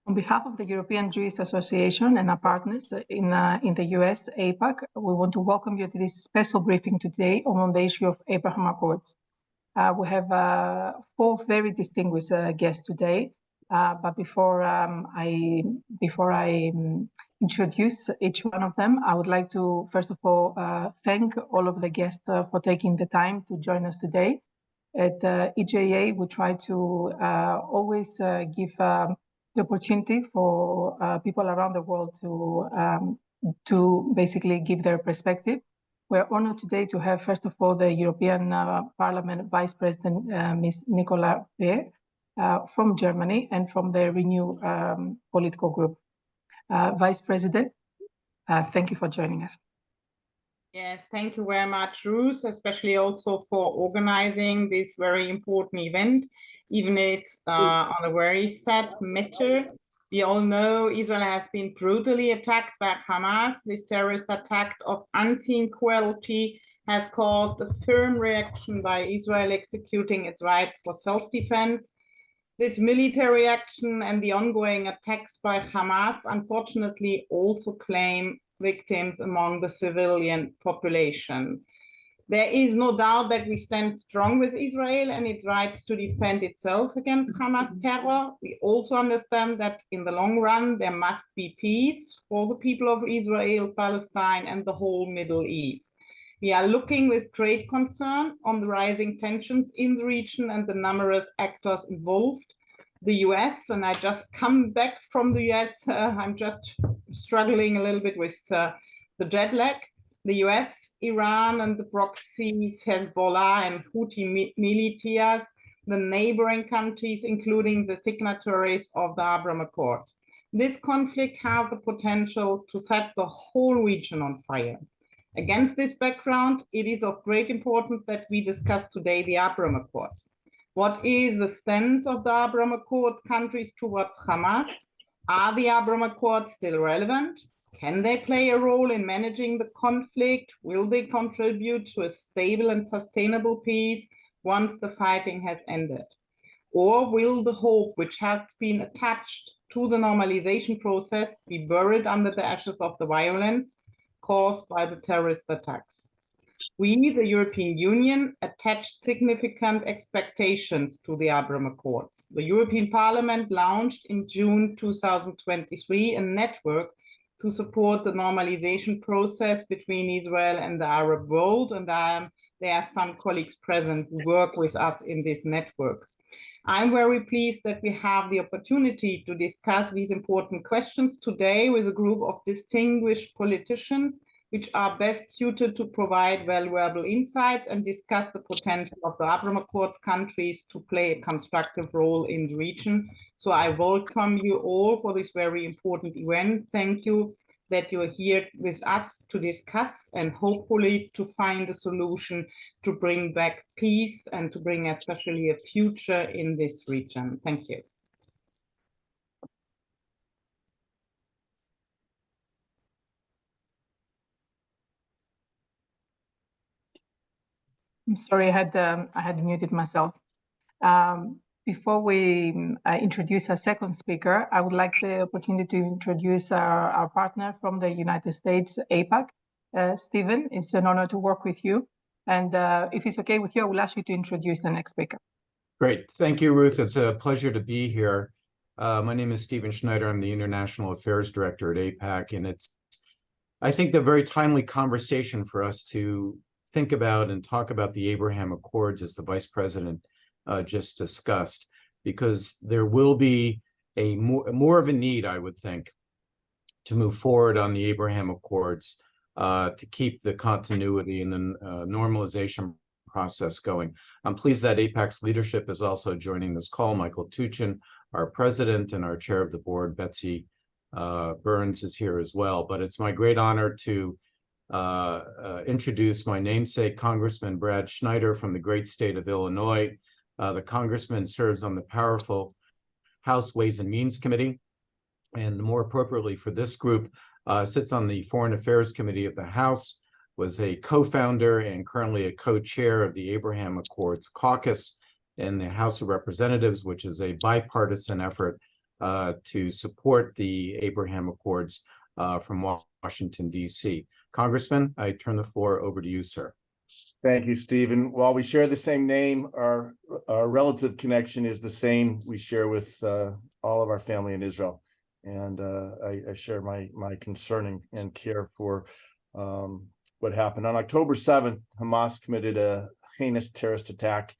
On behalf of the European Jewish Association and our partners in the US, AIPAC, we want to welcome you to this special briefing today on the issue of Abraham Accords. We have four very distinguished guests today, but before I introduce each one of them, I would like to first of all thank all of the guests for taking the time to join us today. At EJA, we try to always give the opportunity for people around the world to basically give their perspective. We're honored today to have, first of all, the European Parliament Vice President, Ms. Nicola Beer, from Germany and from the Renew political group. Vice President, thank you for joining us. Yes, thank you very much, Ruth, especially also for organizing this very important event, even it's on a very sad matter. We all know Israel has been brutally attacked by Hamas. This terrorist attack of unseen cruelty has caused a firm reaction by Israel executing its right for self-defense. This military action and the ongoing attacks by Hamas unfortunately also claim victims among the civilian population. There is no doubt that we stand strong with Israel and its rights to defend itself against Hamas terror. We also understand that in the long run, there must be peace for the people of Israel, Palestine, and the whole Middle East. We are looking with great concern on the rising tensions in the region and the numerous actors involved. The US, and I just come back from the US, I'm just struggling a little bit with the jet lag. The US, Iran, and the proxies, Hezbollah and Houthi militias, the neighboring countries, including the signatories of the Abraham Accords. This conflict has the potential to set the whole region on fire. Against this background, it is of great importance that we discuss today the Abraham Accords. What is the stance of the Abraham Accords countries towards Hamas? Are the Abraham Accords still relevant? Can they play a role in managing the conflict? Will they contribute to a stable and sustainable peace once the fighting has ended? Or will the hope which has been attached to the normalization process be buried under the ashes of the violence caused by the terrorist attacks? We, the European Union, attached significant expectations to the Abraham Accords. The European Parliament launched in June 2023 a network to support the normalization process between Israel and the Arab world, and there are some colleagues present who work with us in this network. I'm very pleased that we have the opportunity to discuss these important questions today with a group of distinguished politicians which are best suited to provide valuable insight and discuss the potential of the Abraham Accords countries to play a constructive role in the region. So I welcome you all for this very important event. Thank you that you are here with us to discuss and hopefully to find a solution to bring back peace and to bring especially a future in this region. Thank you. I'm sorry, I had muted myself. Before we introduce our second speaker, I would like the opportunity to introduce our partner from the United States, AIPAC. Stephen, it's an honor to work with you. And if it's okay with you, I will ask you to introduce the next speaker. Great. Thank you, Ruth. It's a pleasure to be here. My name is Stephen Schneider. I'm the International Affairs Director at AIPAC, and it's, I think, the very timely conversation for us to think about and talk about the Abraham Accords, as the Vice President just discussed, because there will be a more of a need, I would think, to move forward on the Abraham Accords to keep the continuity and the normalization process going. I'm pleased that AIPAC's leadership is also joining this call. Michael Tuchin, our president, and our chair of the board, Betsy Burns, is here as well. But it's my great honor to introduce my namesake, Congressman Brad Schneider from the great state of Illinois. The congressman serves on the powerful House Ways and Means Committee, and more appropriately for this group, sits on the Foreign Affairs Committee of the House, was a co-founder and currently a co-chair of the Abraham Accords Caucus, in the House of Representatives, which is a bipartisan effort to support the Abraham Accords from Washington, D.C. Congressman, I turn the floor over to you, sir. Thank you, Stephen. While we share the same name, our relative connection is the same we share with all of our family in Israel. And I share my concern and care for what happened. On October 7th, Hamas committed a heinous terrorist attack,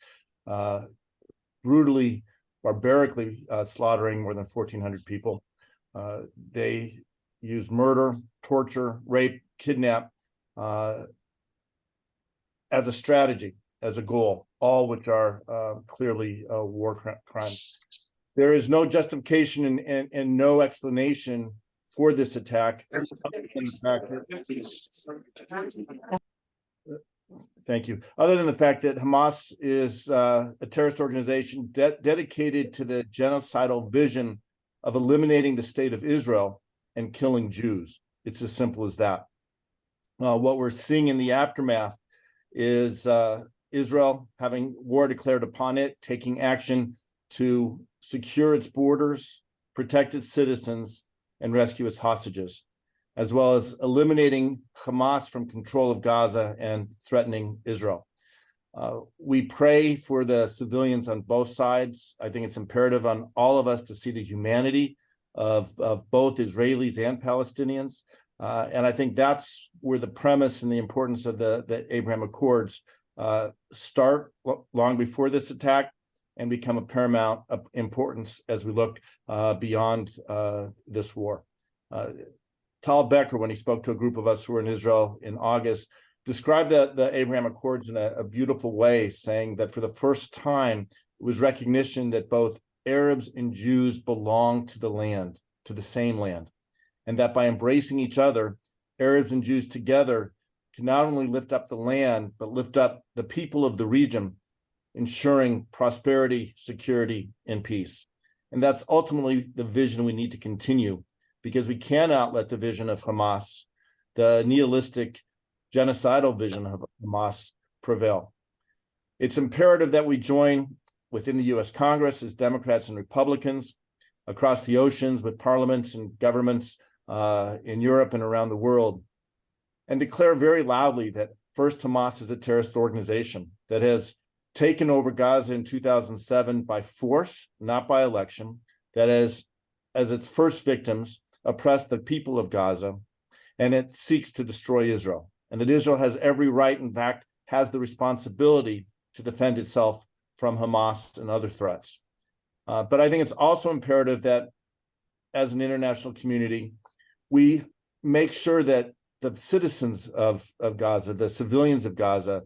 brutally, barbarically slaughtering more than 1,400 people. They used murder, torture, rape, kidnap, as a strategy, as a goal, all which are clearly war crimes. There is no justification and no explanation for this attack. Thank you. Other than the fact that Hamas is a terrorist organization dedicated to the genocidal vision of eliminating the state of Israel and killing Jews. It's as simple as that. What we're seeing in the aftermath is Israel having war declared upon it, taking action to secure its borders, protect its citizens, and rescue its hostages, as well as eliminating Hamas from control of Gaza and threatening Israel. We pray for the civilians on both sides. I think it's imperative on all of us to see the humanity of both Israelis and Palestinians. And I think that's where the premise and the importance of the Abraham Accords start long before this attack and become a paramount importance as we look beyond this war. Tal Becker, when he spoke to a group of us who were in Israel in August, described the Abraham Accords in a beautiful way, saying that for the first time, it was recognition that both Arabs and Jews belong to the land, to the same land. And that by embracing each other, Arabs and Jews together can not only lift up the land, but lift up the people of the region, ensuring prosperity, security, and peace. And that's ultimately the vision we need to continue, because we cannot let the vision of Hamas, the nihilistic, genocidal vision of Hamas, prevail. It's imperative that we join within the U.S. Congress as Democrats and Republicans, across the oceans with parliaments and governments in Europe and around the world, and declare very loudly that first, Hamas is a terrorist organization that has taken over Gaza in 2007 by force, not by election, that has, as its first victims, oppressed the people of Gaza, and it seeks to destroy Israel. And that Israel has every right, in fact, has the responsibility to defend itself from Hamas and other threats. But I think it's also imperative that as an international community, we make sure that the citizens of Gaza, the civilians of Gaza,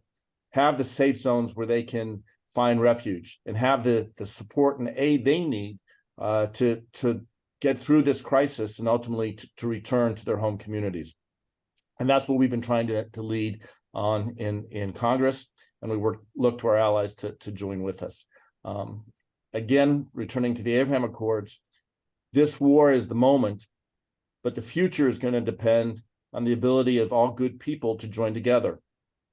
have the safe zones where they can find refuge and have the support and aid they need to get through this crisis and ultimately to return to their home communities. And that's what we've been trying to lead on in Congress, and we look to our allies to join with us. Again, returning to the Abraham Accords, this war is the moment, but the future is going to depend on the ability of all good people to join together,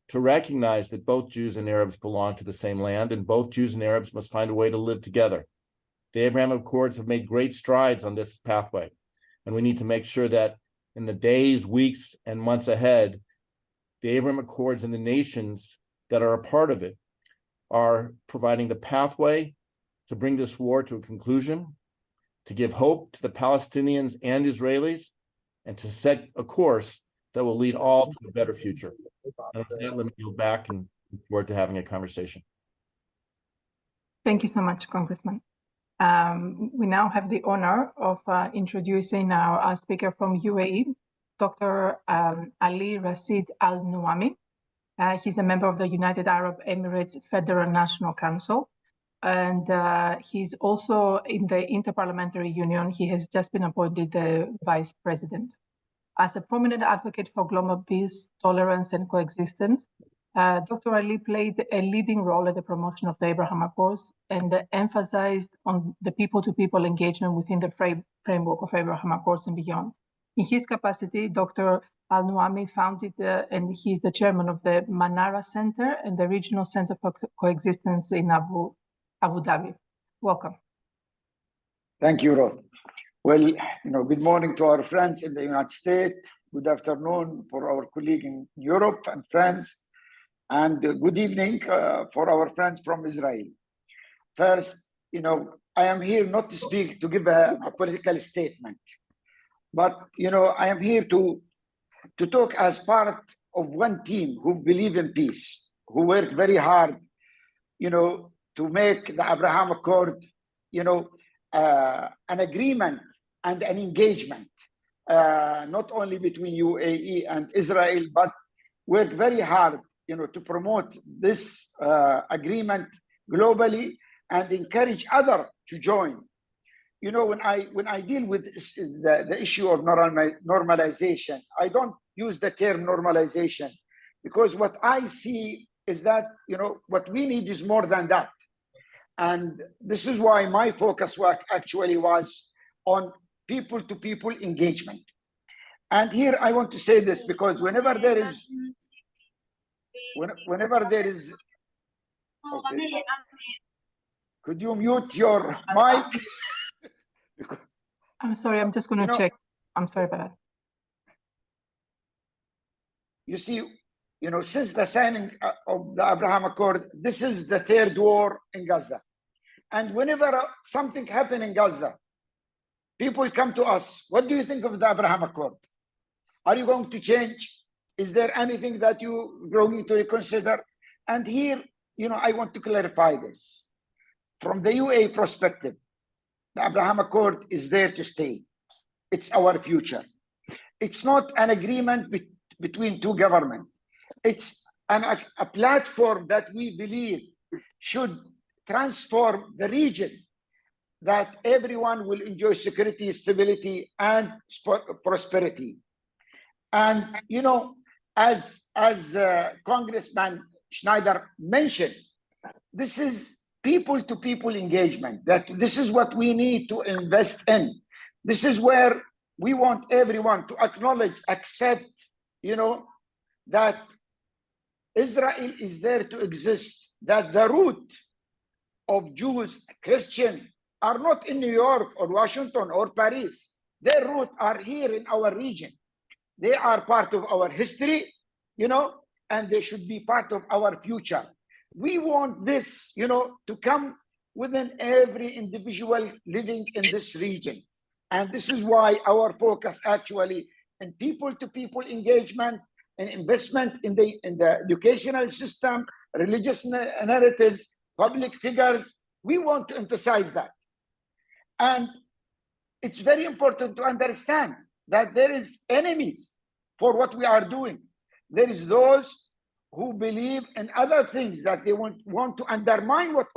to recognize that both Jews and Arabs belong to the same land, and both Jews and Arabs must find a way to live together. The Abraham Accords have made great strides on this pathway, and we need to make sure that in the days, weeks, and months ahead, the Abraham Accords and the nations that are a part of it are providing the pathway to bring this war to a conclusion, to give hope to the Palestinians and Israelis, and to set a course that will lead all to a better future. And with that, let me go back and look forward to having a conversation. Thank you so much, Congressman. We now have the honor of introducing our speaker from UAE, Dr. Ali Rashid Al Nuami. He's a member of the United Arab Emirates Federal National Council, and he's also in the Interparliamentary Union. He has just been appointed the Vice President. As a prominent advocate for global peace, tolerance, and coexistence, Dr. Ali played a leading role in the promotion of the Abraham Accords and emphasized on the people-to-people engagement within the framework of Abraham Accords and beyond. In his capacity, Dr. Al Nuami founded and he's the chairman of the Manara Center and the Regional Center for Coexistence in Abu Abu Dhabi. Welcome. Thank you, Ruth. Well, good morning to our friends in the United States. Good afternoon for our colleague in Europe and France, and good evening for our friends from Israel. First, I am here not to speak, to give a political statement, but, I am here to talk as part of one team who believe in peace, who work very hard, to make the Abraham Accord, an agreement and an engagement, not only between UAE and Israel, but work very hard, to promote this agreement globally and encourage others to join. When I deal with the issue of normalization, I don't use the term normalization, because what I see is that, what we need is more than that. And this is why my focus work actually was on people-to-people engagement. And here I want to say this, because whenever there is, okay, could you mute your mic? I'm sorry, I'm just going to check. I'm sorry about that. You see, since the signing of the Abraham Accord, this is the third war in Gaza. And whenever something happens in Gaza, people come to us, what do you think of the Abraham Accord? Are you going to change? Is there anything that you're going to reconsider? And here, I want to clarify this. From the UAE perspective, the Abraham Accord is there to stay. It's our future. It's not an agreement between two governments. It's a platform that we believe should transform the region, that everyone will enjoy security, stability, and prosperity. And, as Congressman Schneider mentioned, this is people-to-people engagement, that this is what we need to invest in. This is where we want everyone to acknowledge, accept, that Israel is there to exist, that the root of Jews, Christians, are not in New York or Washington or Paris. Their roots are here in our region. They are part of our history, and they should be part of our future. We want this, to come within every individual living in this region. And this is why our focus actually in people-to-people engagement and investment in the educational system, religious narratives, public figures, we want to emphasize that. And it's very important to understand that there is enemies for what we are doing. There is those who believe in other things, that they want to undermine what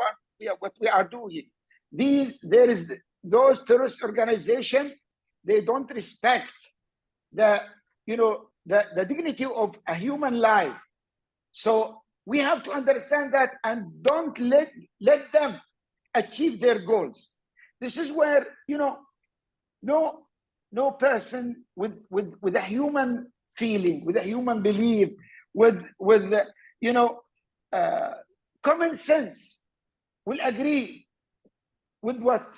we are doing. There is those terrorist organizations, they don't respect the dignity of a human life. So we have to understand that and don't let them achieve their goals. This is where, no person with a human feeling, with a human belief, with common sense will agree with what,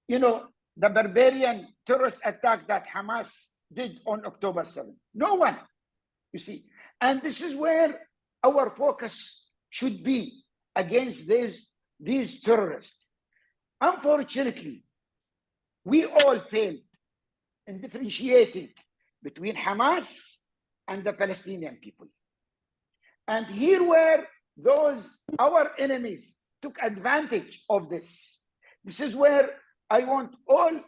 the barbarian terrorist attack that Hamas did on October 7th. No one, you see. And this is where our focus should be against these terrorists. Unfortunately, we all failed in differentiating between Hamas and the Palestinian people. And here where our enemies took advantage of this. This is where I want all,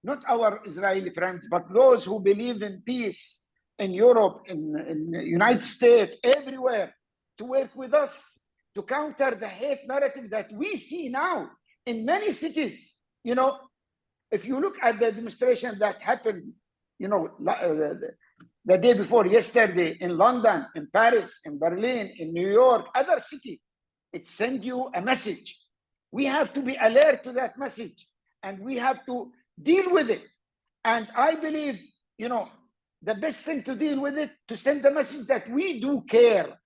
not our Israeli friends, but those who believe in peace in Europe, in the United States, everywhere, to work with us to counter the hate narrative that we see now in many cities. If you look at the demonstration that happened, the day before yesterday in London, in Paris, in Berlin, in New York, other cities, it sends you a message. We have to be alert to that message, and we have to deal with it. And I believe, the best thing to deal with it, to send the message that we do care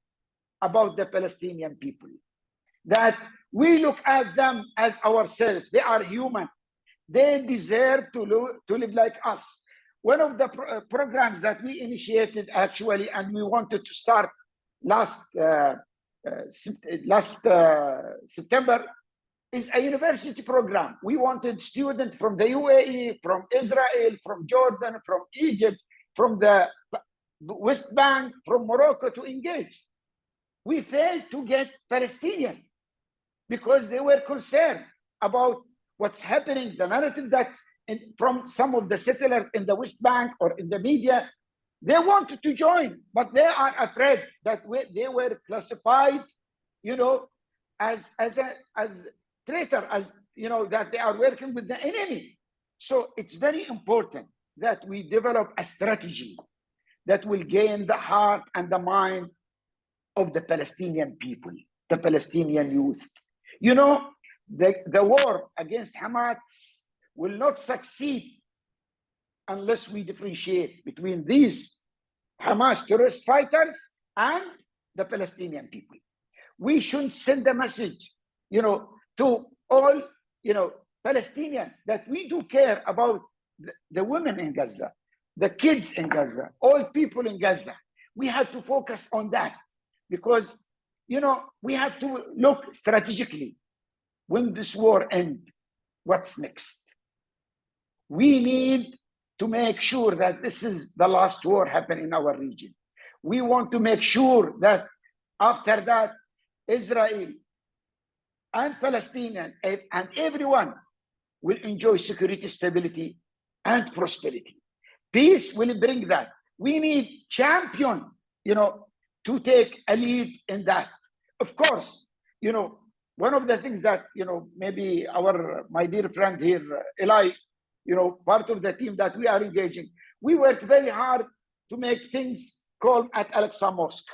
about the Palestinian people, that We look at them as ourselves. They are human. They deserve to live like us. One of the programs that we initiated actually, and we wanted to start last September, is a university program. We wanted students from the UAE, from Israel, from Jordan, from Egypt, from the West Bank, from Morocco to engage. We failed to get Palestinian because they were concerned about what's happening, the narrative that from some of the settlers in the West Bank or in the media. They wanted to join, but they are afraid that they were classified, as traitor, as that they are working with the enemy. So it's very important that we develop a strategy that will gain the heart and the mind of the Palestinian people, the Palestinian youth. The war against Hamas will not succeed unless we differentiate between these Hamas terrorist fighters and the Palestinian people. We should send a message, to all, Palestinians, that we do care about the women in Gaza, the kids in Gaza, all people in Gaza. We have to focus on that because, we have to look strategically. When this war ends, what's next? We need to make sure that this is the last war happen in our region. We want to make sure that after that, Israel and Palestinian and everyone will enjoy security, stability, and prosperity. Peace will bring that. We need champion, to take a lead in that. Of course, one of the things that, maybe my dear friend here, Eli, part of the team that we are engaging, we work very hard to make things calm at Al-Aqsa Mosque.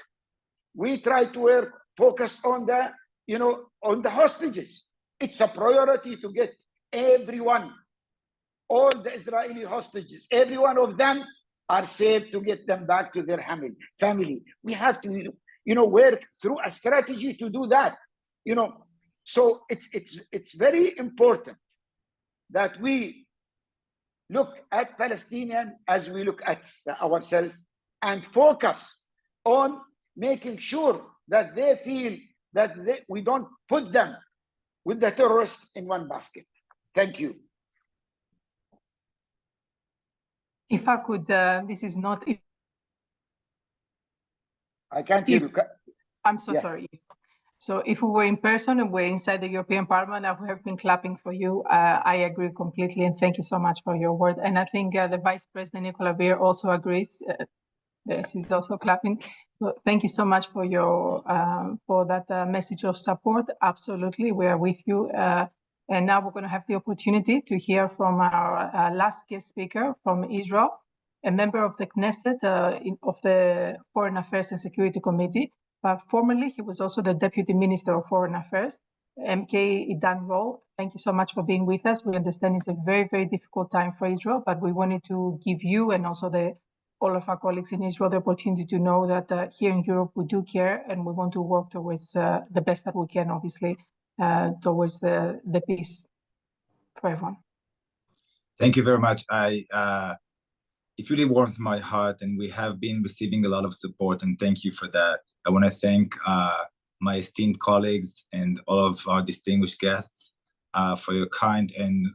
We try to focus on the hostages. It's a priority to get everyone, all the Israeli hostages, every one of them are safe, to get them back to their family. We have to, work through a strategy to do that. So it's very important that we look at Palestinian as we look at ourselves and focus on making sure that they feel that we don't put them with the terrorists in one basket. Thank you. If I could, this is not. I can't hear you. I'm so sorry. So if we were in person and we're inside the European Parliament, I would have been clapping for you. I agree completely, and thank you so much for your word. And I think the Vice President Nicola Beer also agrees. Yes, he's also clapping. So thank you so much for your for that message of support. Absolutely, we are with you. And now we're going to have the opportunity to hear from our last guest speaker from Israel, a member of the Knesset of the Foreign Affairs and Security Committee. Formerly, he was also the Deputy Minister of Foreign Affairs, MK Idan Rol. Thank you so much for being with us. We understand it's a very, very difficult time for Israel, but we wanted to give you and also all of our colleagues in Israel the opportunity to know that here in Europe we do care and we want to work towards the best that we can, obviously, towards the peace for everyone. Thank you very much. It really warms my heart, and we have been receiving a lot of support, and thank you for that. I want to thank my esteemed colleagues and all of our distinguished guests for your kind and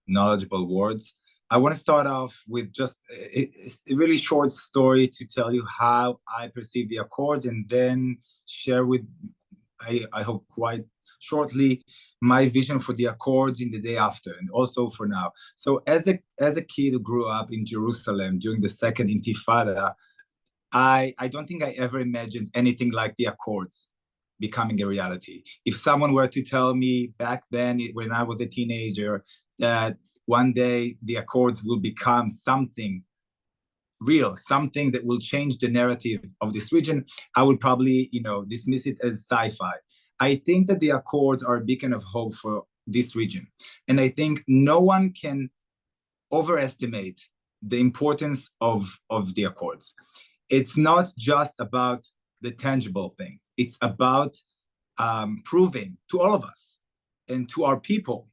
knowledgeable words. I want to start off with just a really short story to tell you how I perceive the Accords, and then share with, I hope quite shortly, my vision for the Accords in the day after, and also for now. So as a kid who grew up in Jerusalem during the Second Intifada, I don't think I ever imagined anything like the Accords becoming a reality. If someone were to tell me back then, when I was a teenager, that one day the Accords will become something real, something that will change the narrative of this region, I would probably, dismiss it as sci-fi. I think that the Accords are a beacon of hope for this region. And I think no one can overestimate the importance of the Accords. It's not just about the tangible things. It's about proving to all of us and to our people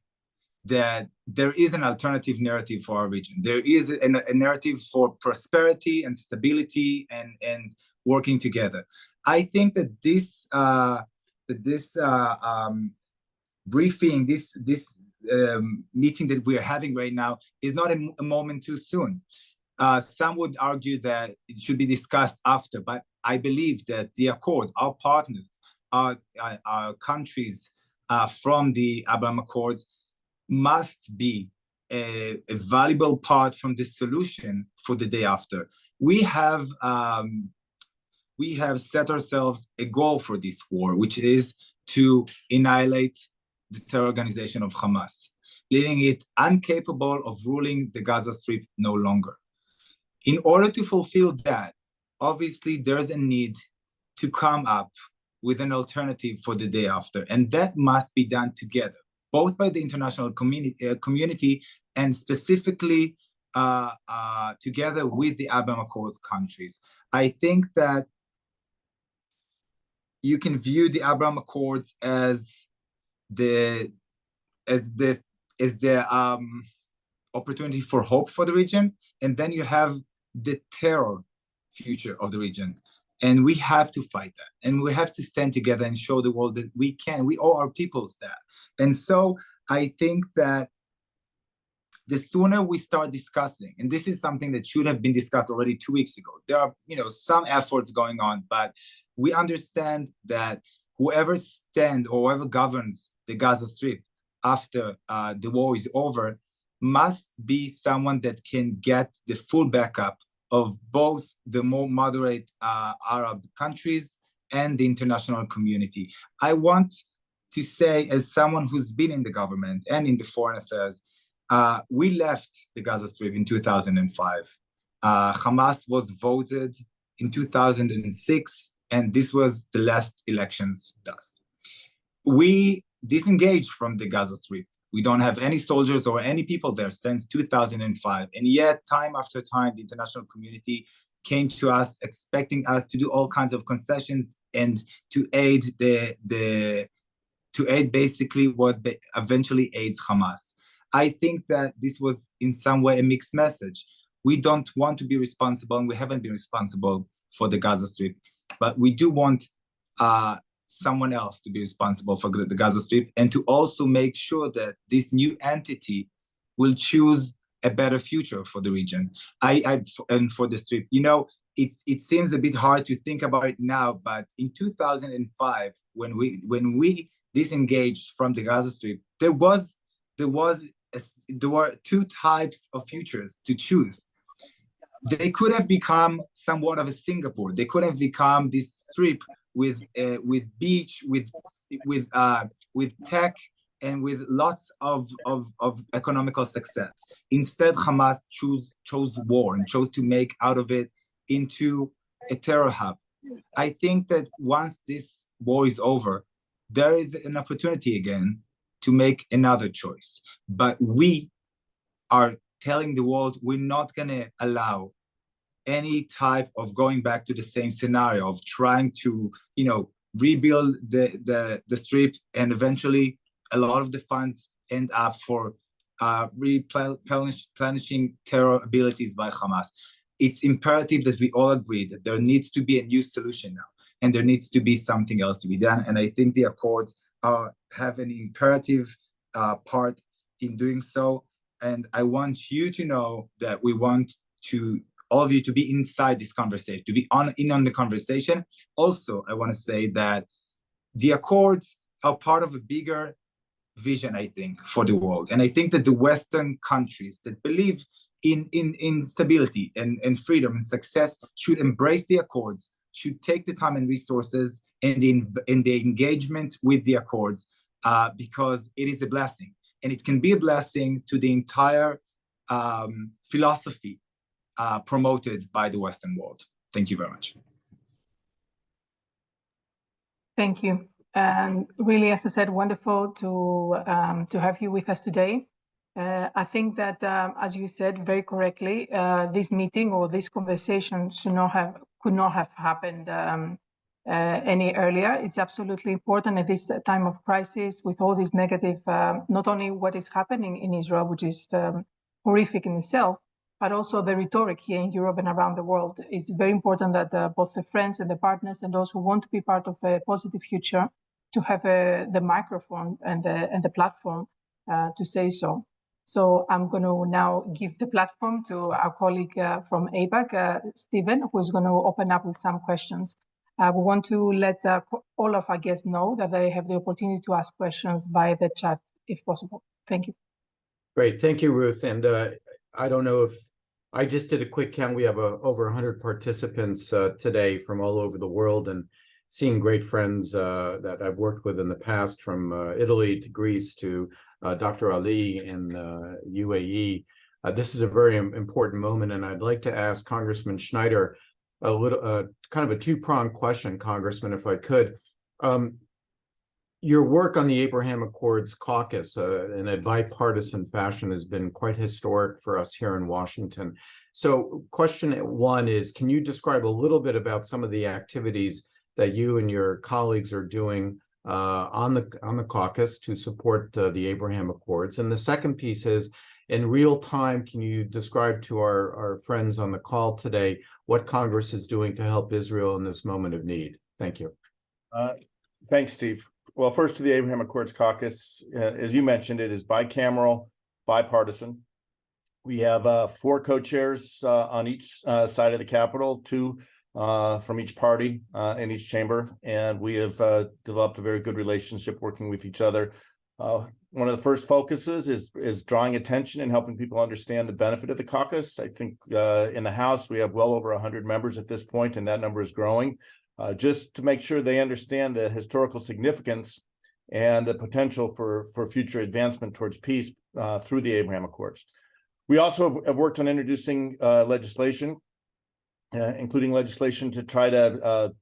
that there is an alternative narrative for our region. There is a narrative for prosperity and stability and working together. I think that this briefing, this meeting that we are having right now is not a moment too soon. Some would argue that it should be discussed after, but I believe that the Accords, our partners, our countries from the Abraham Accords must be a valuable part from the solution for the day after. We have set ourselves a goal for this war, which is to annihilate the terror organization of Hamas, leaving it incapable of ruling the Gaza Strip no longer. In order to fulfill that, obviously there's a need to come up with an alternative for the day after, and that must be done together, both by the international community and specifically together with the Abraham Accords countries. I think that you can view the Abraham Accords as the opportunity for hope for the region, and then you have the terror future of the region. And we have to fight that, and we have to stand together and show the world that we can. We owe our peoples that. And so I think that the sooner we start discussing, and this is something that should have been discussed already 2 weeks ago. There are, some efforts going on, but we understand that whoever stands or whoever governs the Gaza Strip after the war is over must be someone that can get the full backup of both the more moderate Arab countries and the international community. I want to say, as someone who's been in the government and in the foreign affairs, we left the Gaza Strip in 2005. Hamas was voted in 2006, and this was the last elections thus. We disengaged from the Gaza Strip. We don't have any soldiers or any people there since 2005. And yet, time after time, the international community came to us expecting us to do all kinds of concessions and to aid to aid basically what eventually aids Hamas. I think that this was in some way a mixed message. We don't want to be responsible, and we haven't been responsible for the Gaza Strip, but we do want someone else to be responsible for the Gaza Strip, and to also make sure that this new entity will choose a better future for the region and for the Strip. It seems a bit hard to think about it now, but in 2005, when we disengaged from the Gaza Strip, there were two types of futures to choose. They could have become somewhat of a Singapore. They could have become this Strip with beach, with tech, and with lots of economical success. Instead, Hamas chose war and chose to make out of it into a terror hub. I think that once this war is over, there is an opportunity again to make another choice. But we are telling the world we're not going to allow any type of going back to the same scenario of trying to, rebuild the Strip, and eventually a lot of the funds end up for replenishing terror abilities by Hamas. It's imperative that we all agree that there needs to be a new solution now, and there needs to be something else to be done. And I think the Accords have an imperative part in doing so. And I want you to know that we want all of you to be inside this conversation, to be in on the conversation. Also, I want to say that the Accords are part of a bigger vision, I think, for the world. And I think that the Western countries that believe in stability and freedom and success should embrace the Accords, should take the time and resources and the engagement with the Accords, because it is a blessing. And it can be a blessing to the entire philosophy promoted by the Western world. Thank you very much. Thank you. And really, as I said, wonderful to have you with us today. I think that, as you said very correctly, this meeting or this conversation could not have happened any earlier. It's absolutely important at this time of crisis with all these negative, not only what is happening in Israel, which is horrific in itself, but also the rhetoric here in Europe and around the world. It's very important that both the friends and the partners and those who want to be part of a positive future to have the microphone and the platform to say so. So I'm going to now give the platform to our colleague from APAC, Stephen, who is going to open up with some questions. We want to let all of our guests know that they have the opportunity to ask questions via the chat, if possible. Thank you. Great. Thank you, Ruth. And I don't know if I just did a quick count. We have over 100 participants today from all over the world, and seeing great friends that I've worked with in the past, from Italy to Greece to Dr. Ali in UAE. This is a very important moment, and I'd like to ask Congressman Schneider a little, kind of a two-pronged question, Congressman, if I could. Your work on the Abraham Accords caucus in a bipartisan fashion has been quite historic for us here in Washington. So question one is, can you describe a little bit about some of the activities that you and your colleagues are doing on the caucus to support the Abraham Accords? And the second piece is, in real time, can you describe to our friends on the call today what Congress is doing to help Israel in this moment of need? Thank you. Thanks, Steve. Well, first to the Abraham Accords caucus, as you mentioned, it is bicameral, bipartisan. We have 4 co-chairs on each side of the Capitol, 2 from each party in each chamber, and we have developed a very good relationship working with each other. One of the first focuses is drawing attention and helping people understand the benefit of the caucus. I think in the House, we have well over 100 members at this point, and that number is growing. Just to make sure they understand the historical significance and the potential for future advancement towards peace through the Abraham Accords. We also have worked on introducing legislation, including legislation to try to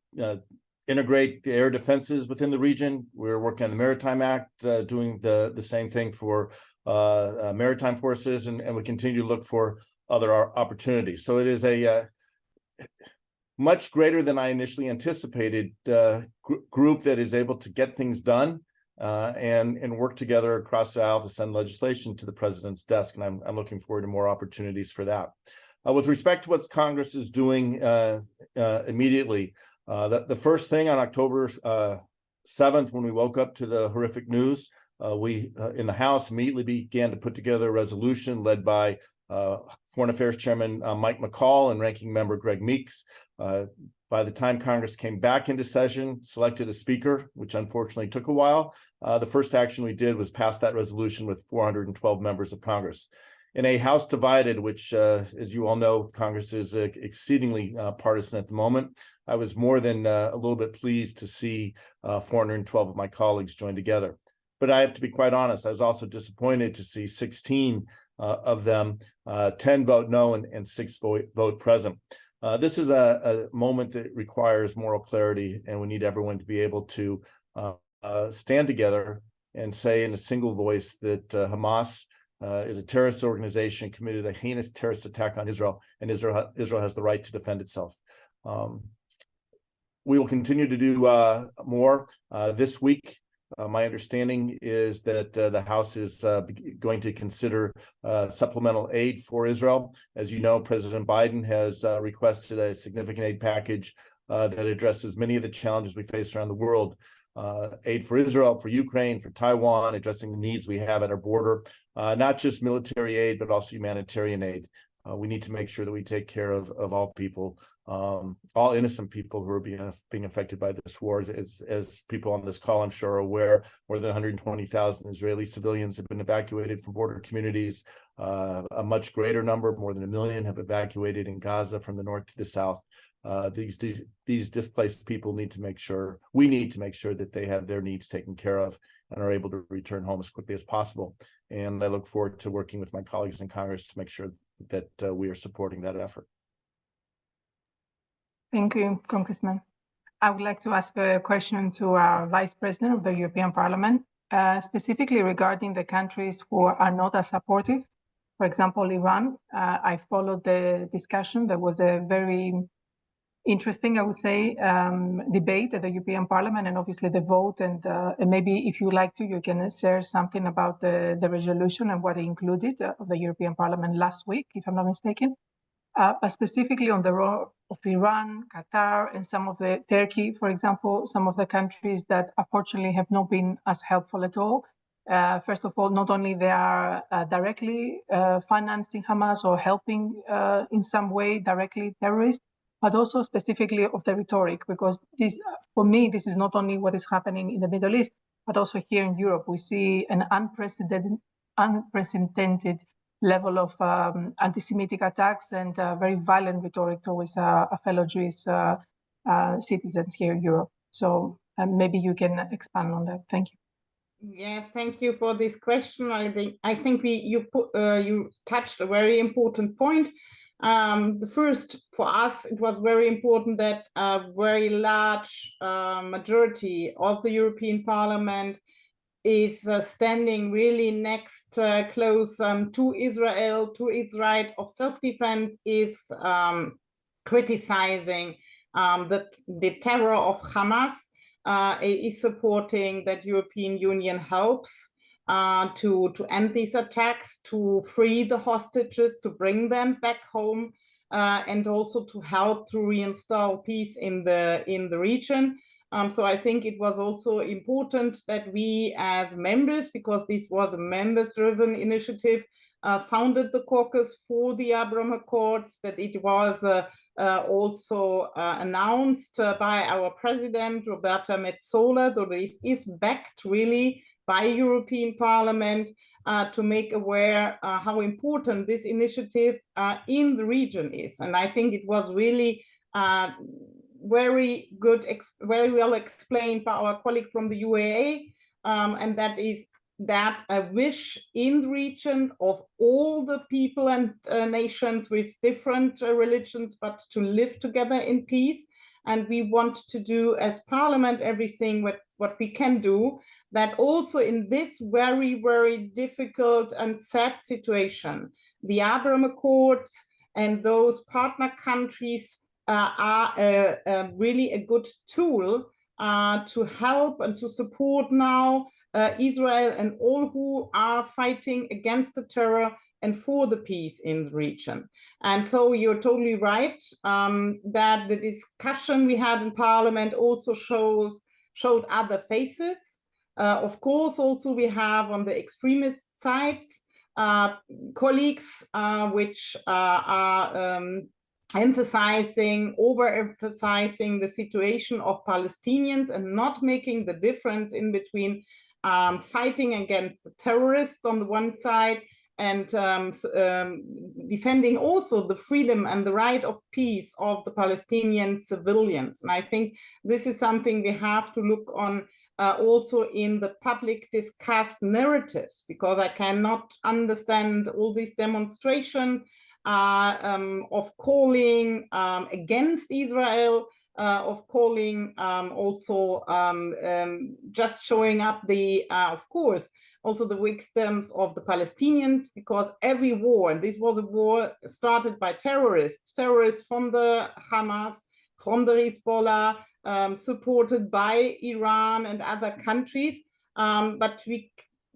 integrate the air defenses within the region. We're working on the Maritime Act, doing the same thing for maritime forces, and we continue to look for other opportunities. So it is a much greater than I initially anticipated group that is able to get things done and work together across the aisle to send legislation to the president's desk. And I'm looking forward to more opportunities for that. With respect to what Congress is doing immediately, the first thing on October 7th, when we woke up to the horrific news, we in the House immediately began to put together a resolution led by Foreign Affairs Chairman Mike McCall and Ranking Member Greg Meeks. By the time Congress came back into session, selected a speaker, which unfortunately took a while. The first action we did was pass that resolution with 412 members of Congress. In a House divided, which, as you all know, Congress is exceedingly partisan at the moment, I was more than a little bit pleased to see 412 of my colleagues join together. But I have to be quite honest, I was also disappointed to see 16 of them, 10 vote no and 6 vote present. This is a moment that requires moral clarity, and we need everyone to be able to stand together and say in a single voice that Hamas is a terrorist organization, committed a heinous terrorist attack on Israel, and Israel has the right to defend itself. We will continue to do more this week. My understanding is that the House is going to consider supplemental aid for Israel. As you know, President Biden has requested a significant aid package that addresses many of the challenges we face around the world. Aid for Israel, for Ukraine, for Taiwan, addressing the needs we have at our border, not just military aid, but also humanitarian aid. We need to make sure that we take care of all people, all innocent people who are being affected by this war. As people on this call, I'm sure, are aware, more than 120,000 Israeli civilians have been evacuated from border communities. A much greater number, more than 1 million, have evacuated in Gaza from the north to the south. These displaced people need to make sure, we need to make sure that they have their needs taken care of and are able to return home as quickly as possible. And I look forward to working with my colleagues in Congress to make sure that we are supporting that effort. Thank you, Congressman. I would like to ask a question to our Vice President of the European Parliament, specifically regarding the countries who are not as supportive. For example, Iran. I followed the discussion. There was a very interesting, I would say, debate at the European Parliament, and obviously the vote. And maybe if you like to, you can share something about the resolution and what it included of the European Parliament last week, if I'm not mistaken. But specifically on the role of Iran, Qatar, and some of the Turkey, for example, some of the countries that unfortunately have not been as helpful at all. First of all, not only they are directly financing Hamas or helping in some way directly terrorists, but also specifically of the rhetoric, because this, for me, this is not only what is happening in the Middle East, but also here in Europe. We see an unprecedented level of anti-Semitic attacks and very violent rhetoric towards fellow Jewish citizens here in Europe. So maybe you can expand on that. Thank you. Yes, thank you for this question. I think you touched a very important point. The first, for us, it was very important that a very large majority of the European Parliament is standing really next, close to Israel, to its right of self-defense, is criticizing the terror of Hamas, is supporting that European Union helps to end these attacks, to free the hostages, to bring them back home, and also to help to reinstall peace in the region. So I think it was also important that we as members, because this was a members-driven initiative, founded the caucus for the Abraham Accords, that it was also announced by our president, Roberta Metsola, that this is backed really by European Parliament to make aware how important this initiative in the region is. And I think it was really very well explained by our colleague from the UAE, and that is that a wish in the region of all the people and nations with different religions, but to live together in peace. And we want to do as Parliament everything what we can do, that also in this very, very difficult and sad situation, the Abraham Accords and those partner countries are really a good tool to help and to support now Israel and all who are fighting against the terror and for the peace in the region. And so you're totally right that the discussion we had in Parliament also showed other faces. Of course, also we have on the extremist sides colleagues which are overemphasizing the situation of Palestinians and not making the difference in between fighting against the terrorists on the one side and defending also the freedom and the right of peace of the Palestinian civilians. And I think this is something we have to look on also in the public discussed narratives, because I cannot understand all this demonstration of calling against Israel, of calling also just showing up the, of course, also the victims of the Palestinians, because every war, and this was a war started by terrorists from the Hamas, from the Hezbollah, supported by Iran and other countries. But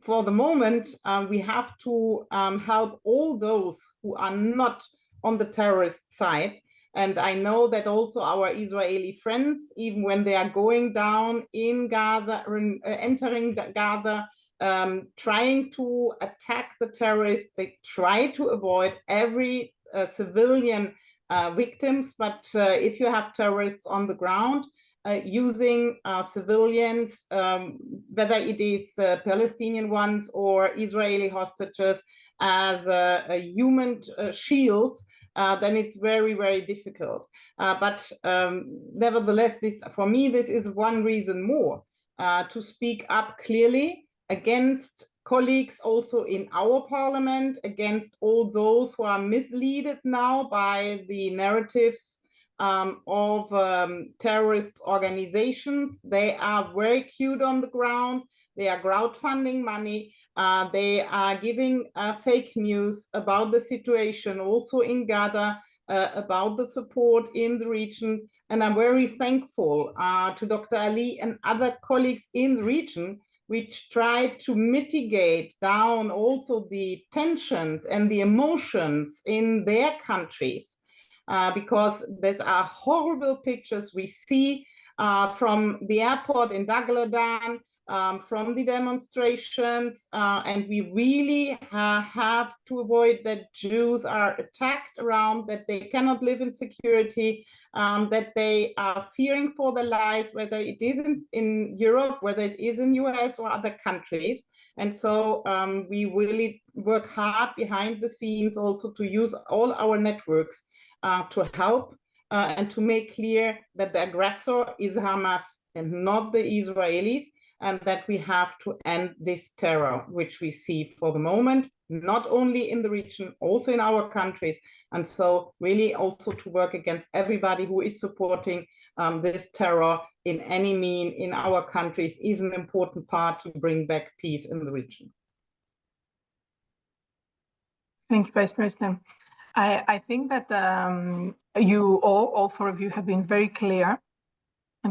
for the moment, we have to help all those who are not on the terrorist side. And I know that also our Israeli friends, even when they are going down in Gaza, entering Gaza, trying to attack the terrorists, they try to avoid every civilian victims. But if you have terrorists on the ground, using civilians, whether it is Palestinian ones or Israeli hostages, as human shields, then it's very, very difficult. But nevertheless, for me, this is one reason more to speak up clearly against colleagues also in our parliament, against all those who are misled now by the narratives of terrorist organizations. They are very cute on the ground. They are crowdfunding money. They are giving fake news about the situation also in Gaza, about the support in the region. And I'm very thankful to Dr. Ali and other colleagues in the region, which tried to mitigate down also the tensions and the emotions in their countries, because these are horrible pictures we see from the airport in Dagladan, from the demonstrations, and we really have to avoid that Jews are attacked around, that they cannot live in security, that they are fearing for their lives, whether it is in Europe, whether it is in US or other countries. And so we really work hard behind the scenes also to use all our networks to help and to make clear that the aggressor is Hamas and not the Israelis, and that we have to end this terror, which we see for the moment, not only in the region, also in our countries. And so really also to work against everybody who is supporting this terror in any mean in our countries is an important part to bring back peace in the region. Thank you, Vice President. I think that you all four of you have been very clear,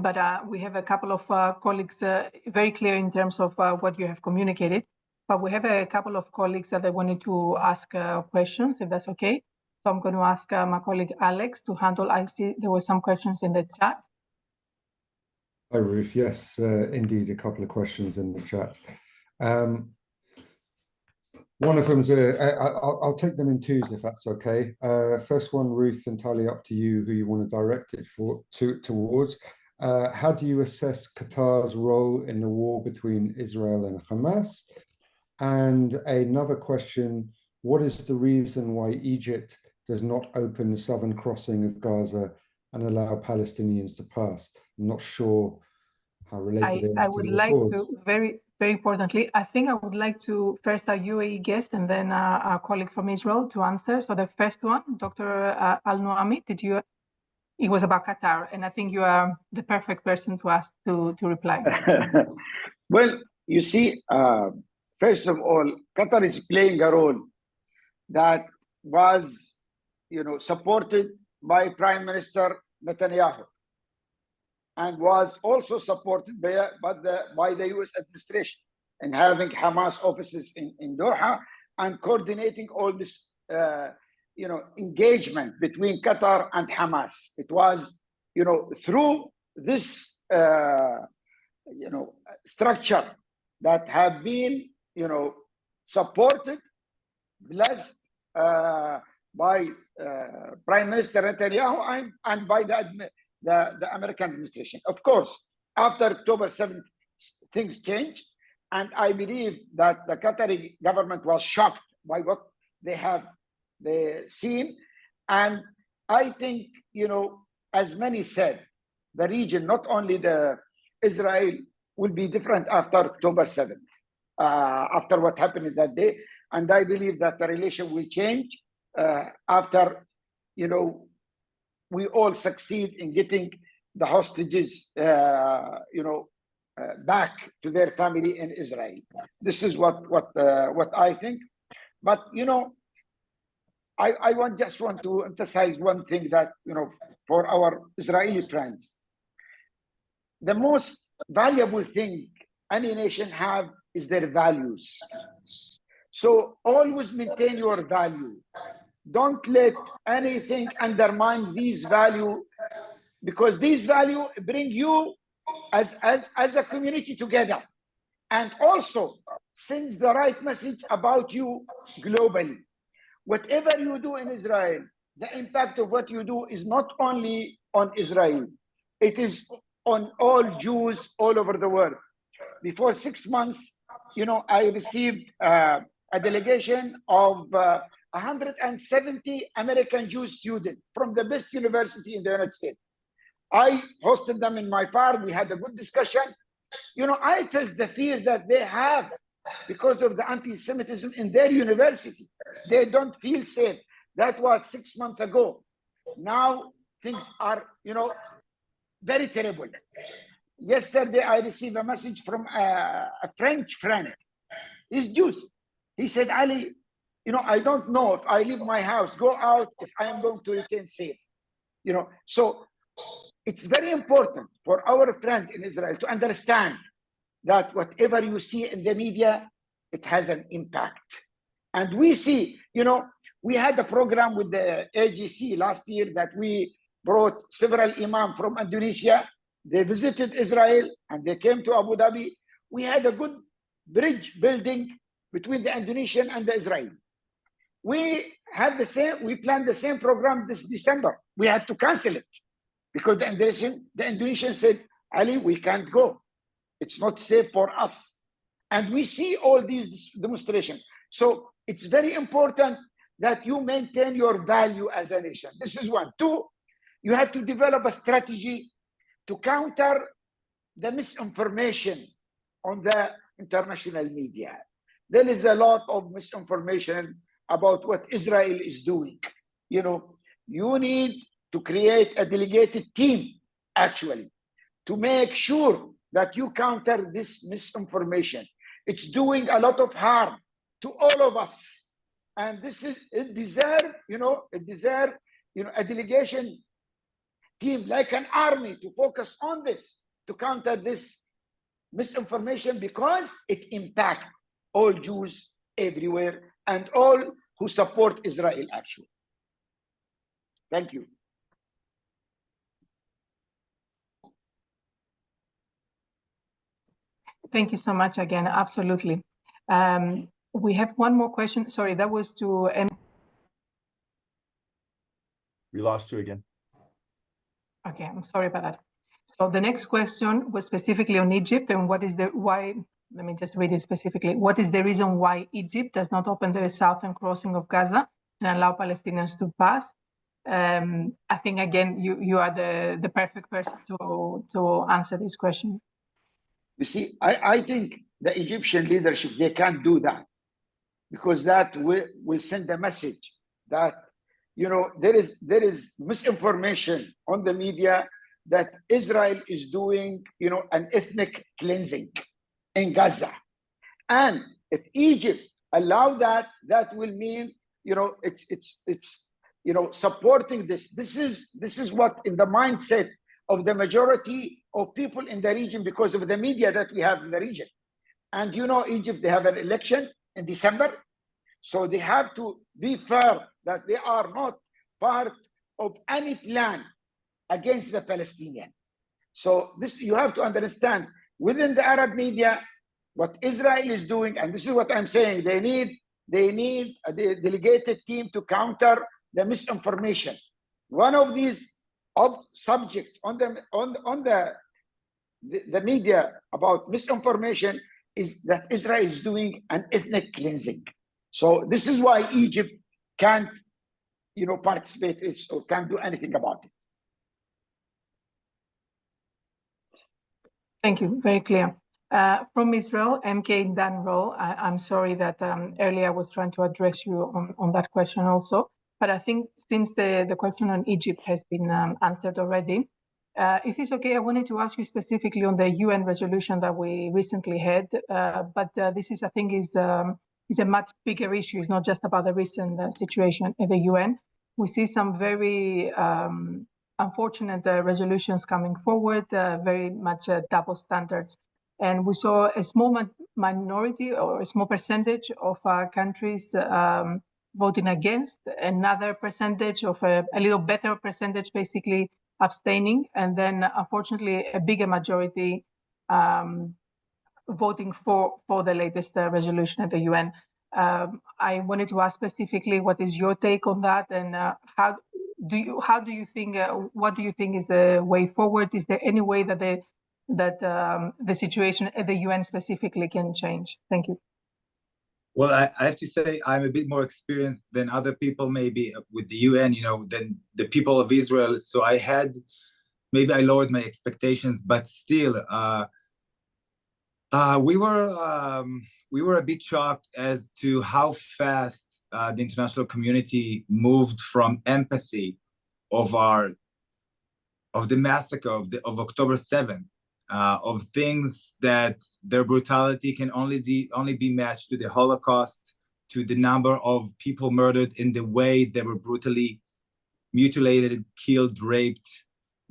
but we have a couple of colleagues very clear in terms of what you have communicated. But we have a couple of colleagues that they wanted to ask questions, if that's okay. So I'm going to ask my colleague Alex to handle. I see there were some questions in the chat. Hi, Ruth. Yes, indeed, a couple of questions in the chat. One of them's I'll take them in twos if that's okay. First one, Ruth, entirely up to you who you want to direct it towards. How do you assess Qatar's role in the war between Israel and Hamas? And another question, what is the reason why Egypt does not open the southern crossing of Gaza and allow Palestinians to pass? I'm not sure how related I would like to, very importantly, I think I would like to first our UAE guest and then our colleague from Israel to answer. So the first one, Dr. Al-Nuami, it was about Qatar, and I think you are the perfect person to ask to reply. Well, you see, first of all, Qatar is playing a role that was, supported by Prime Minister Netanyahu, and was also supported by the US administration in having Hamas offices in Doha and coordinating all this engagement between Qatar and Hamas. It was through this structure that have been supported, blessed by Prime Minister Netanyahu and by the American administration. Of course, after October 7th, things changed. And I believe that the Qatari government was shocked by what they seen. And I think, as many said, the region, not only Israel, will be different after October 7th, after what happened in that day. And I believe that the relation will change after, we all succeed in getting the hostages, back to their family in Israel. This is what I think. But I just want to emphasize one thing that for our Israeli friends, the most valuable thing any nation have is their values. So always maintain your value. Don't let anything undermine these values, because these values bring you as a community together, and also sends the right message about you globally. Whatever you do in Israel, the impact of what you do is not only on Israel, it is on all Jews all over the world. Before 6 months, I received a delegation of 170 American Jewish students from the best university in the United States. I hosted them in my farm. We had a good discussion. I felt the fear that they have because of the anti-Semitism in their university. They don't feel safe. That was 6 months ago. Now things are, very terrible. Yesterday, I received a message from a French friend. He's Jewish. He said, Ali, I don't know if I leave my house, go out, if I am going to return safe. So it's very important for our friend in Israel to understand that whatever you see in the media, it has an impact. And we see, we had a program with the AGC last year that we brought several imams from Indonesia. They visited Israel and they came to Abu Dhabi. We had a good bridge building between the Indonesian and the Israeli. We planned the same program this December. We had to cancel it because the Indonesian said, Ali, we can't go. It's not safe for us. And we see all these demonstrations. So it's very important that you maintain your value as a nation. This is one. Two, you have to develop a strategy to counter the misinformation on the international media. There is a lot of misinformation about what Israel is doing. You need to create a delegated team, actually, to make sure that you counter this misinformation. It's doing a lot of harm to all of us. And it deserves a delegation team like an army to focus on this, to counter this misinformation, because it impacts all Jews everywhere and all who support Israel, actually. Thank you. Thank you so much again. Absolutely. We have one more question. Sorry, that was to We lost you again. Okay, I'm sorry about that. So the next question was specifically on Egypt and why, let me just read it specifically. What is the reason why Egypt does not open the southern crossing of Gaza and allow Palestinians to pass? I think, again, you are the perfect person to answer this question. You see, I think the Egyptian leadership, they can't do that, because that will send a message that, there is misinformation on the media that Israel is doing, an ethnic cleansing in Gaza. And if Egypt allow that, that will mean, it's supporting this. This is what in the mindset of the majority of people in the region, because of the media that we have in the region. And Egypt, they have an election in December. So they have to be fair that they are not part of any plan against the Palestinian. So this, you have to understand, within the Arab media, what Israel is doing, and this is what I'm saying, they need a delegated team to counter the misinformation. One of these subjects on the media about misinformation is that Israel is doing an ethnic cleansing. So this is why Egypt can't, participate in it or can't do anything about it. Thank you. Very clear. From Israel, MK Danro, I'm sorry that earlier I was trying to address you on that question also, but I think since the question on Egypt has been answered already, if it's okay, I wanted to ask you specifically on the UN resolution that we recently had, but this is, I think, is a much bigger issue. It's not just about the recent situation in the UN. We see some very unfortunate resolutions coming forward, very much double standards. And we saw a small minority or a small percentage of countries voting against, another percentage of a little better percentage basically abstaining, and then unfortunately a bigger majority voting for the latest resolution at the UN. I wanted to ask specifically, what is your take on that, and how do you think? What do you think is the way forward? Is there any way that the situation at the UN specifically can change? Thank you. Well, I have to say I'm a bit more experienced than other people, maybe with the UN, than the people of Israel. So maybe I lowered my expectations, but still, we were a bit shocked as to how fast the international community moved from empathy of the massacre of October 7th, of things that their brutality can only be matched to the Holocaust, to the number of people murdered in the way they were brutally mutilated, killed, raped,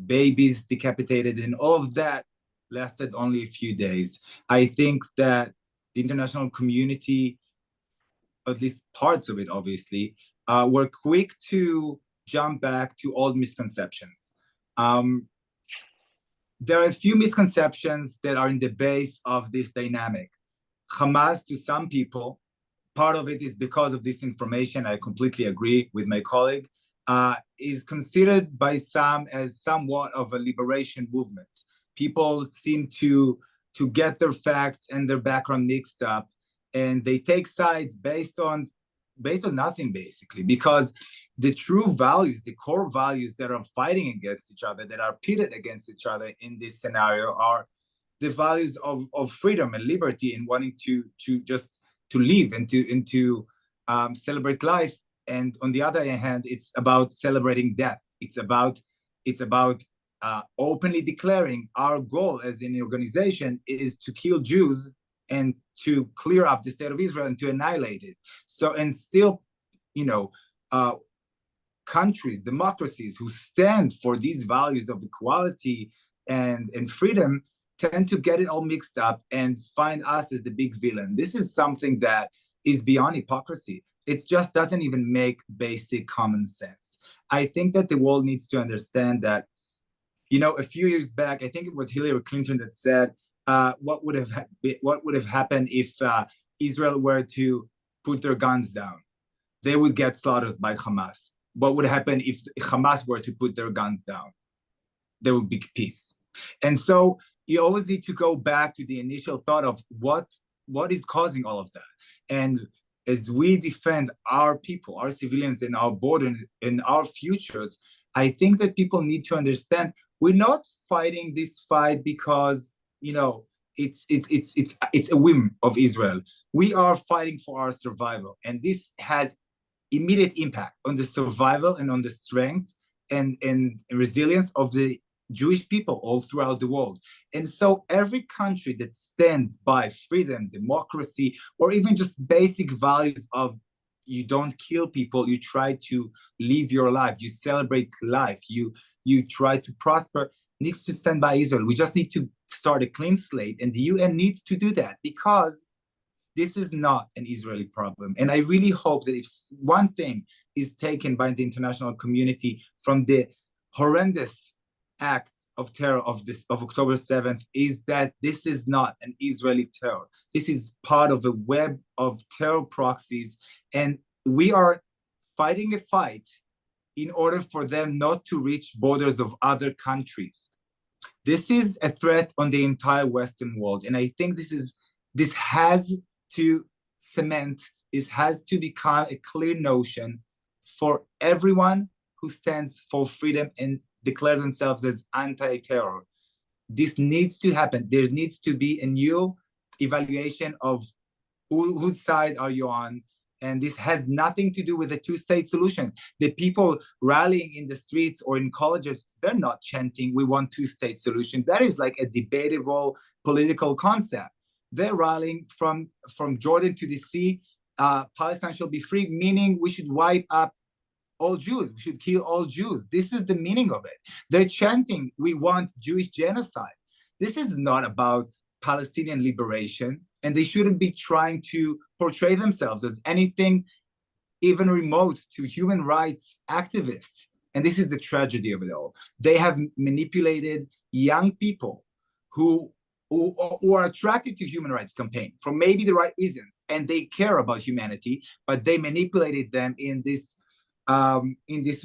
babies decapitated, and all of that lasted only a few days. I think that the international community, at least parts of it, obviously, were quick to jump back to old misconceptions. There are a few misconceptions that are in the base of this dynamic. Hamas, to some people, part of it is because of disinformation. I completely agree with my colleague. Is considered by some as somewhat of a liberation movement. People seem to get their facts and their background mixed up, and they take sides based on nothing, basically, because the true values, the core values that are fighting against each other, that are pitted against each other in this scenario, are the values of freedom and liberty and wanting to live and to celebrate life. And on the other hand, it's about celebrating death. It's about openly declaring our goal as an organization is to kill Jews and to clear up the state of Israel and to annihilate it. So, and still, countries, democracies who stand for these values of equality and freedom tend to get it all mixed up and find us as the big villain. This is something that is beyond hypocrisy. It just doesn't even make basic common sense. I think that the world needs to understand that, a few years back, I think it was Hillary Clinton that said, what would have happened if Israel were to put their guns down? They would get slaughtered by Hamas. What would happen if Hamas were to put their guns down? There would be peace. And so you always need to go back to the initial thought of what is causing all of that. And as we defend our people, our civilians, and our border and our futures, I think that people need to understand we're not fighting this fight because it's a whim of Israel. We are fighting for our survival, and this has immediate impact on the survival and on the strength and resilience of the Jewish people all throughout the world. And so every country that stands by freedom, democracy, or even just basic values of you don't kill people, you try to live your life, you celebrate life, you try to prosper, needs to stand by Israel. We just need to start a clean slate, and the UN needs to do that because this is not an Israeli problem. And I really hope that if one thing is taken by the international community from the horrendous act of terror of October 7th, is that this is not an Israeli terror. This is part of a web of terror proxies, and we are fighting a fight in order for them not to reach borders of other countries. This is a threat on the entire Western world, and I think this has to cement, this has to become a clear notion for everyone who stands for freedom and declare themselves as anti-terror. This needs to happen. There needs to be a new evaluation of whose side are you on. And this has nothing to do with a two-state solution. The people rallying in the streets or in colleges, they're not chanting, we want two-state solution. That is like a debatable political concept. They're rallying from Jordan to the sea, Palestine shall be free, meaning we should wipe up all Jews. We should kill all Jews. This is the meaning of it. They're chanting, we want Jewish genocide. This is not about Palestinian liberation, and they shouldn't be trying to portray themselves as anything even remote to human rights activists. And this is the tragedy of it all. They have manipulated young people who are attracted to human rights campaign for maybe the right reasons, and they care about humanity, but they manipulated them in this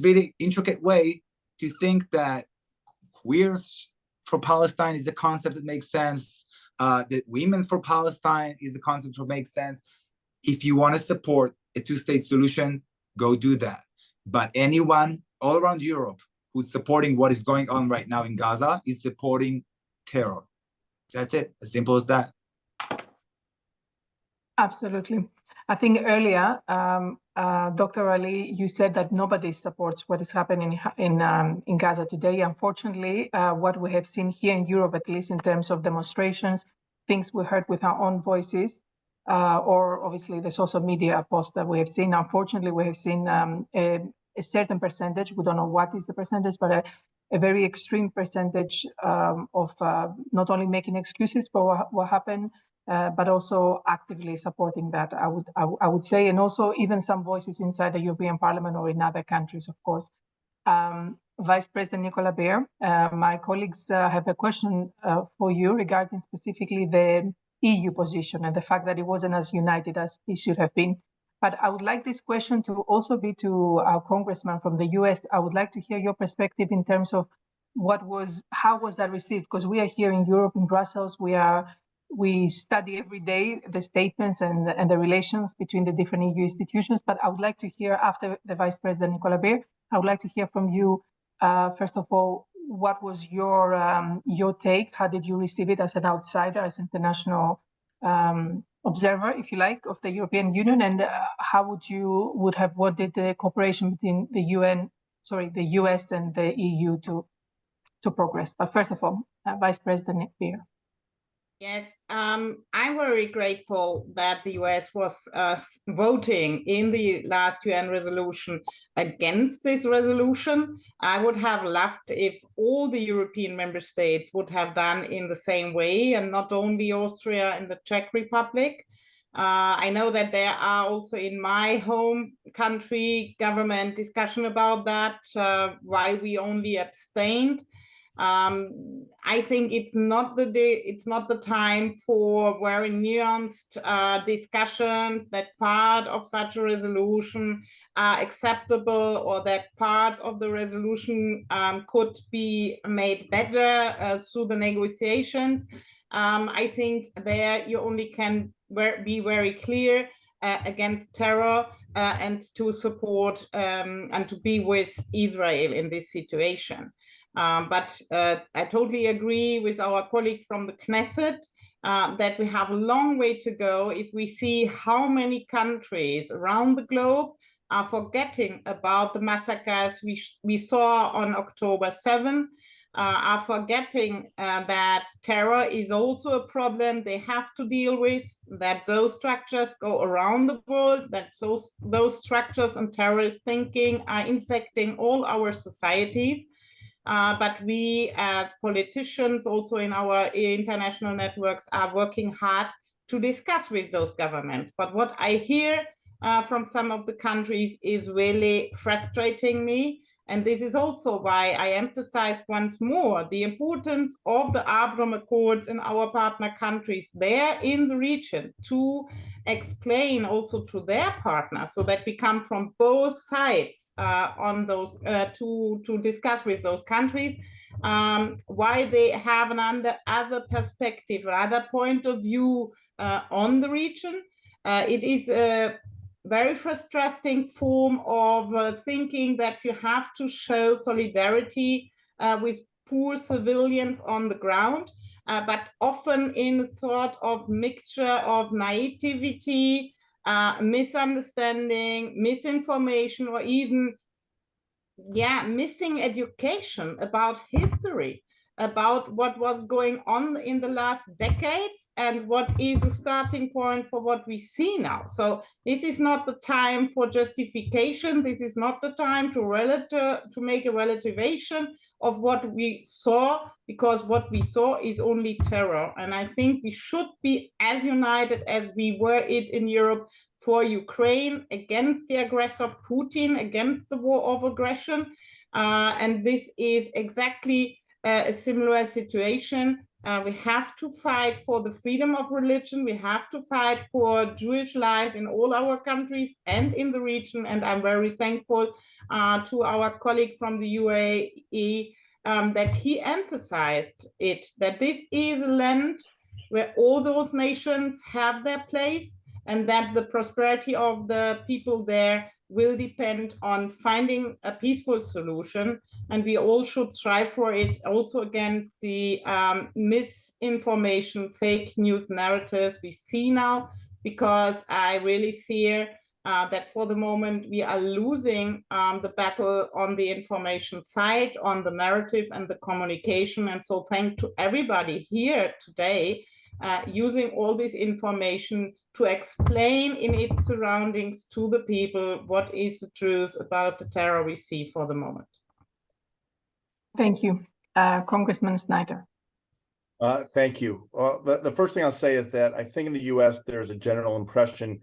really intricate way to think that queers for Palestine is a concept that makes sense, that women's for Palestine is a concept that makes sense. If you want to support a two-state solution, go do that. But anyone all around Europe who's supporting what is going on right now in Gaza is supporting terror. That's it, as simple as that. Absolutely. I think earlier, Dr. Ali, you said that nobody supports what is happening in Gaza today. Unfortunately, what we have seen here in Europe, at least in terms of demonstrations, things we heard with our own voices, or obviously the social media posts that we have seen. Unfortunately, we have seen a certain percentage. We don't know what is the percentage, but a very extreme percentage of not only making excuses for what happened, but also actively supporting that, I would say, and also even some voices inside the European Parliament or in other countries, of course. Vice President Nicola Beer, my colleagues have a question for you regarding specifically the EU position and the fact that it wasn't as united as it should have been. But I would like this question to also be to our congressman from the US. I would like to hear your perspective in terms of how was that received? Because we are here in Europe, in Brussels, we study every day the statements and the relations between the different EU institutions. But I would like to hear, after the Vice President Nicola Beer, I would like to hear from you, first of all, what was your take? How did you receive it as an outsider, as international observer, if you like, of the European Union, and how would have wanted the cooperation between the US and the EU to progress? But first of all, Vice President Beer. Yes, I'm very grateful that the US was voting in the last UN resolution against this resolution. I would have loved if all the European member states would have done in the same way, and not only Austria and the Czech Republic. I know that there are also in my home country government discussion about that, why we only abstained. I think it's not the time for very nuanced discussions that part of such a resolution are acceptable or that parts of the resolution could be made better through the negotiations. I think there you only can be very clear against terror and to support and to be with Israel in this situation. But I totally agree with our colleague from the Knesset that we have a long way to go if we see how many countries around the globe are forgetting about the massacres we saw on October 7, are forgetting that terror is also a problem they have to deal with, that those structures go around the world, that those structures and terrorist thinking are infecting all our societies. But we as politicians, also in our international networks, are working hard to discuss with those governments. But what I hear from some of the countries is really frustrating me. And this is also why I emphasize once more the importance of the Abraham Accords in our partner countries there in the region to explain also to their partners, so that we come from both sides on those to discuss with those countries why they have an other perspective, other point of view on the region. It is a very frustrating form of thinking that you have to show solidarity with poor civilians on the ground, but often in a sort of mixture of naivety, misunderstanding, misinformation, or even missing education about history, about what was going on in the last decades and what is a starting point for what we see now. So this is not the time for justification. This is not the time to make a relativation of what we saw, because what we saw is only terror. And I think we should be as united as we were in Europe for Ukraine, against the aggressor Putin, against the war of aggression. And this is exactly a similar situation. We have to fight for the freedom of religion. We have to fight for Jewish life in all our countries and in the region. And I'm very thankful to our colleague from the UAE that he emphasized it, that this is a land where all those nations have their place, and that the prosperity of the people there will depend on finding a peaceful solution. And we all should strive for it, also against the misinformation, fake news narratives we see now, because I really fear that for the moment we are losing the battle on the information side, on the narrative and the communication. And so thanks to everybody here today using all this information to explain in its surroundings to the people what is the truth about the terror we see for the moment. Thank you. Congressman Snyder. Thank you. The first thing I'll say is that I think in the U.S. there's a general impression,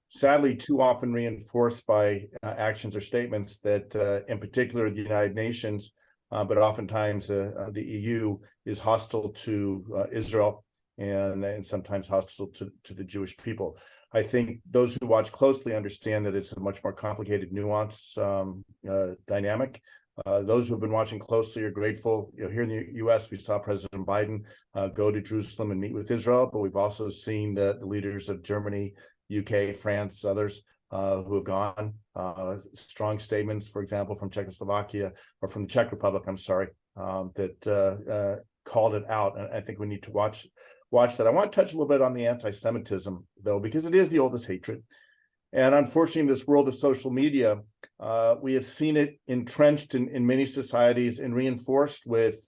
sadly too often reinforced by actions or statements, that in particular the United Nations, but oftentimes the EU is hostile to Israel and sometimes hostile to the Jewish people. I think those who watch closely understand that it's a much more complicated, nuanced dynamic. Those who have been watching closely are grateful. Here in the U.S., we saw President Biden go to Jerusalem and meet with Israel, but we've also seen the leaders of Germany, UK, France, others who have gone. Strong statements, for example, from Czechoslovakia, or from the Czech Republic, I'm sorry, that called it out. And I think we need to watch that. I want to touch a little bit on the anti-Semitism, though, because it is the oldest hatred. And unfortunately, in this world of social media, we have seen it entrenched in many societies and reinforced with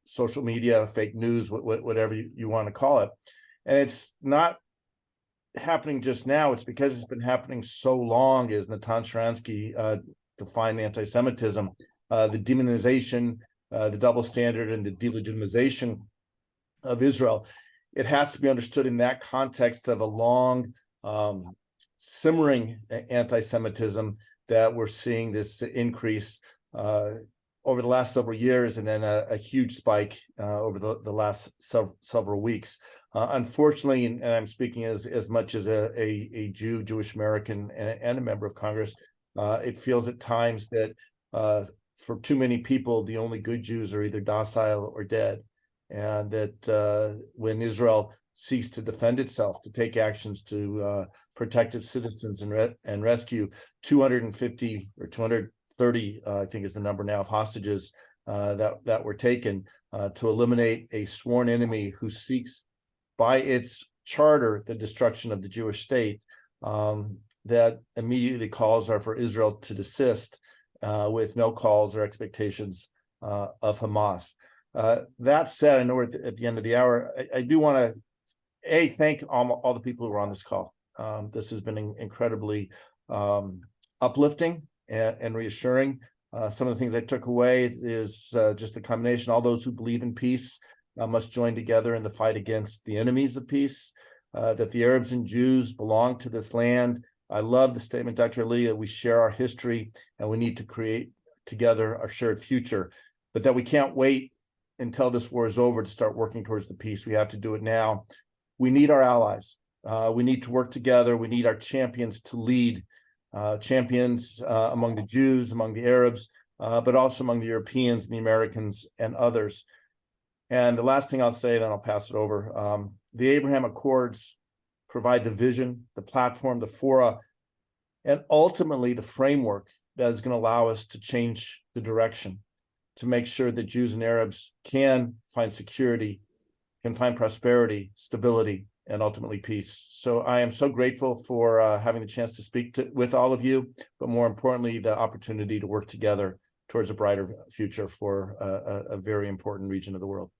social media, fake news, whatever you want to call it. And it's not happening just now. It's because it's been happening so long, as Natan Sharansky defined anti-Semitism, the demonization, the double standard, and the delegitimization of Israel. It has to be understood in that context of a long simmering anti-Semitism that we're seeing this increase over the last several years, and then a huge spike over the last several weeks. Unfortunately, and I'm speaking as much as a Jew, Jewish American, and a member of Congress, it feels at times that for too many people, the only good Jews are either docile or dead. And that when Israel seeks to defend itself, to take actions to protect its citizens and rescue 250 or 230, I think is the number now, of hostages that were taken, to eliminate a sworn enemy who seeks by its charter the destruction of the Jewish state, that immediately calls are for Israel to desist with no calls or expectations of Hamas. That said, I know we're at the end of the hour. I do want to thank all the people who are on this call. This has been incredibly uplifting and reassuring. Some of the things I took away is just the combination. All those who believe in peace must join together in the fight against the enemies of peace, that the Arabs and Jews belong to this land. I love the statement, Dr. Ali, that we share our history and we need to create together our shared future, but that we can't wait until this war is over to start working towards the peace. We have to do it now. We need our allies. We need to work together. We need our champions to lead, champions among the Jews, among the Arabs, but also among the Europeans and the Americans and others. And the last thing I'll say, then I'll pass it over. The Abraham Accords provide the vision, the platform, the fora, and ultimately the framework that is going to allow us to change the direction, to make sure that Jews and Arabs can find security, can find prosperity, stability, and ultimately peace. So I am so grateful for having the chance to speak with all of you, but more importantly, the opportunity to work together towards a brighter future for a very important region of the world.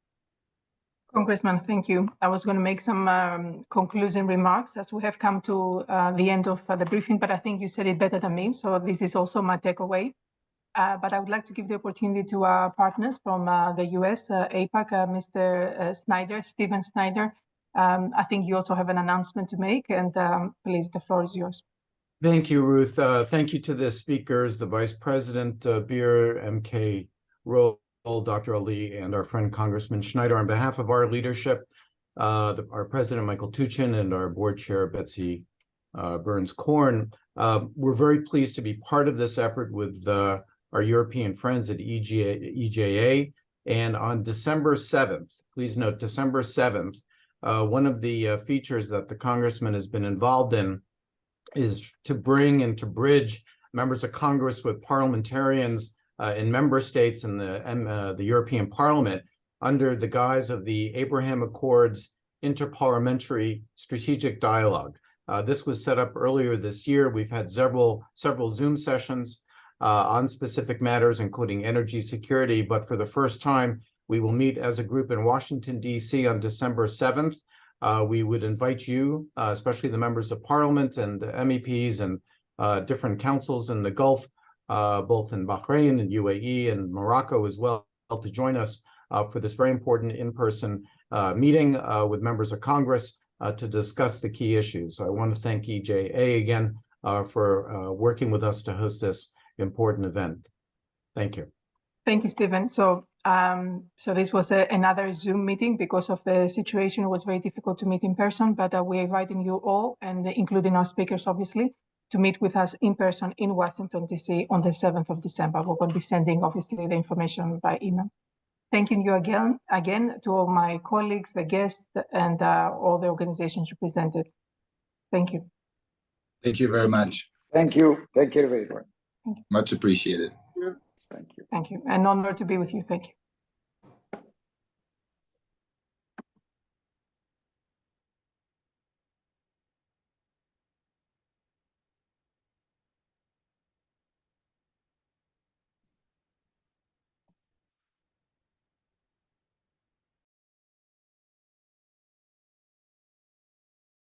Congressman, thank you. I was going to make some concluding remarks as we have come to the end of the briefing, but I think you said it better than me. So this is also my takeaway. But I would like to give the opportunity to our partners from the US, AIPAC, Mr. Snyder, Stephen Snyder. I think you also have an announcement to make, and please, the floor is yours. Thank you, Ruth. Thank you to the speakers, the Vice President, Beer, MK Roll, Dr. Ali, and our friend Congressman Schneider. On behalf of our leadership, our President, Michael Tuchin, and our Board Chair, Betsy Burns-Korn, we're very pleased to be part of this effort with our European friends at EJA. And on December 7th, please note, December 7th, one of the features that the Congressman has been involved in is to bring and to bridge members of Congress with parliamentarians in member states and the European Parliament under the guise of the Abraham Accords Interparliamentary Strategic Dialogue. This was set up earlier this year. We've had several Zoom sessions on specific matters, including energy security, but for the first time, we will meet as a group in Washington, D.C. on December 7th. We would invite you, especially the members of Parliament and the MEPs and different councils in the Gulf, both in Bahrain and UAE and Morocco as well, to join us for this very important in-person meeting with members of Congress to discuss the key issues. So I want to thank EJA again for working with us to host this important event. Thank you. Thank you, Stephen. So this was another Zoom meeting because of the situation. It was very difficult to meet in person, but we're inviting you all, and including our speakers, obviously, to meet with us in person in Washington, D.C. on the 7th of December. We're going to be sending, obviously, the information by email. Thanking you again to all my colleagues, the guests, and all the organizations represented. Thank you. Thank you very much. Thank you. Thank you, everyone. Much appreciated. Thank you. Thank you. An honor to be with you. Thank you.